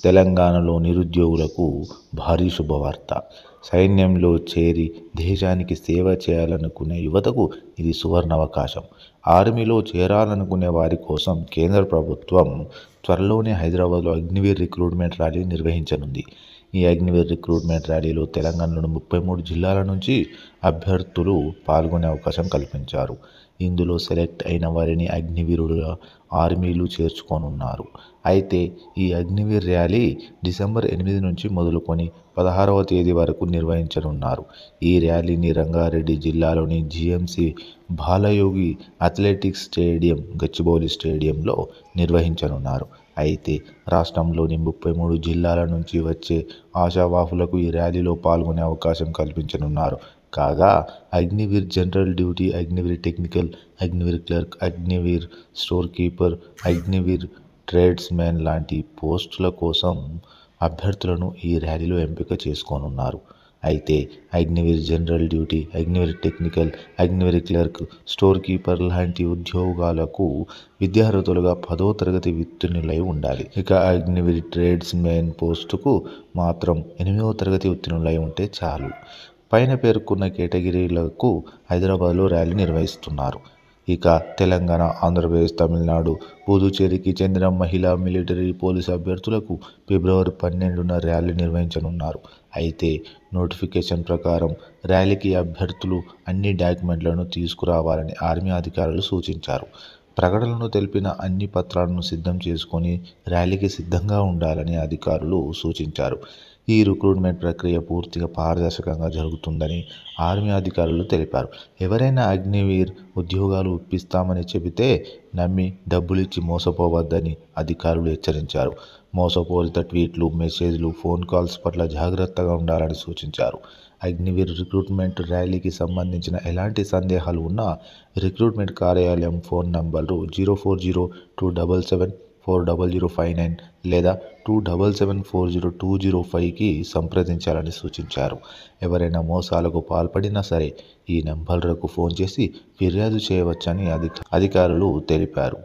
తెలంగాణలో నిరుద్యోగులకు భారీ శుభవార్త. సైన్యంలో చేరి దేశానికి సేవ చేయాలనుకునే యువతకు ఇది సువర్ణావకాశం. ఆర్మీలో చేరాలనుకునే వారి కోసం కేంద్ర ప్రభుత్వం త్వరలోనే హైదరాబాద్లో అగ్నివీర్ రిక్రూట్మెంట్ ర్యాలీ నిర్వహించనుంది. ఈ అగ్నివీర్ రిక్రూట్మెంట్ ర్యాలీలో తెలంగాణలోని 33 జిల్లాల నుంచి అభ్యర్థులు పాల్గొనే అవకాశం కల్పించారు. ఇందులో సెలెక్ట్ అయిన వారిని అగ్నివీరులుగా ఆర్మీలు చేర్చుకోనున్నారు. అయితే ఈ అగ్నివీర్ ర్యాలీ డిసెంబర్ 8 నుంచి మొదలుకొని 16వ తేదీ వరకు నిర్వహించనున్నారు. ఈ ర్యాలీని రంగారెడ్డి జిల్లాలోని GMC Balayogi athletics stadium, Gachibowli స్టేడియంలో నిర్వహించనున్నారు. అయితే రాష్ట్రంలోని 33 జిల్లాల నుంచి వచ్చే ఆశావాహులకు ఈ ర్యాలీలో పాల్గొనే అవకాశం కల్పించనున్నారు. కాగా Agniveer general duty, Agniveer technical, Agniveer clerk, Agniveer store keeper, Agniveer tradesmen లాంటి పోస్టుల కోసం అభ్యర్థులను ఈ ర్యాలీలో ఎంపిక చేసుకోనున్నారు. అయితే Agniveer general duty, Agniveer technical, Agniveer clerk, store keeper లాంటి ఉద్యోగాలకు విద్యార్హతలుగా 10వ తరగతి ఉత్తీర్ణులై ఉండాలి. ఇక అగ్నివీర్ ట్రేడ్స్మెన్ పోస్టుకు మాత్రం 8వ తరగతి ఉత్తీర్ణులై ఉంటే చాలు. పైన పేర్కొన్న కేటగిరీలకు హైదరాబాద్లో ర్యాలీ నిర్వహిస్తున్నారు. ఇక తెలంగాణ, ఆంధ్రప్రదేశ్, తమిళనాడు, పుదుచ్చేరికి చెందిన మహిళా మిలిటరీ పోలీసు అభ్యర్థులకు ఫిబ్రవరి 12న ర్యాలీ నిర్వహించనున్నారు. అయితే నోటిఫికేషన్ ప్రకారం ర్యాలీకి అభ్యర్థులు అన్ని డాక్యుమెంట్లను తీసుకురావాలని ఆర్మీ అధికారులు సూచించారు. ప్రకటనలో తెలిపిన అన్ని పత్రాలను సిద్ధం చేసుకొని ర్యాలీకి సిద్ధంగా ఉండాలని అధికారులు సూచించారు. ఈ రిక్రూట్మెంట్ ప్రక్రియ పూర్తిగా పారదర్శకంగా జరుగుతుందని ఆర్మీ అధికారులు తెలిపారు. ఎవరైనా అగ్నివీర్ ఉద్యోగాలు ఇప్పిస్తామని చెబితే నమ్మి డబ్బులిచ్చి మోసపోవద్దని అధికారులు హెచ్చరించారు. మోసపూరిత ట్వీట్లు, మెసేజ్లు, ఫోన్ కాల్స్ పట్ల జాగ్రత్తగా ఉండాలని సూచించారు. అగ్నివీర్ రిక్రూట్మెంట్ ర్యాలీకి సంబంధించిన ఎలాంటి సందేహాలు ఉన్నా రిక్రూట్మెంట్ కార్యాలయం ఫోన్ నంబర్లు 04027740059 లేదా 27740205కి సంప్రదించాలని సూచించారు. ఎవరైనా మోసాలకు పాల్పడినా సరే ఈ నంబర్లకు ఫోన్ చేసి ఫిర్యాదు చేయవచ్చని అధికారులు తెలిపారు.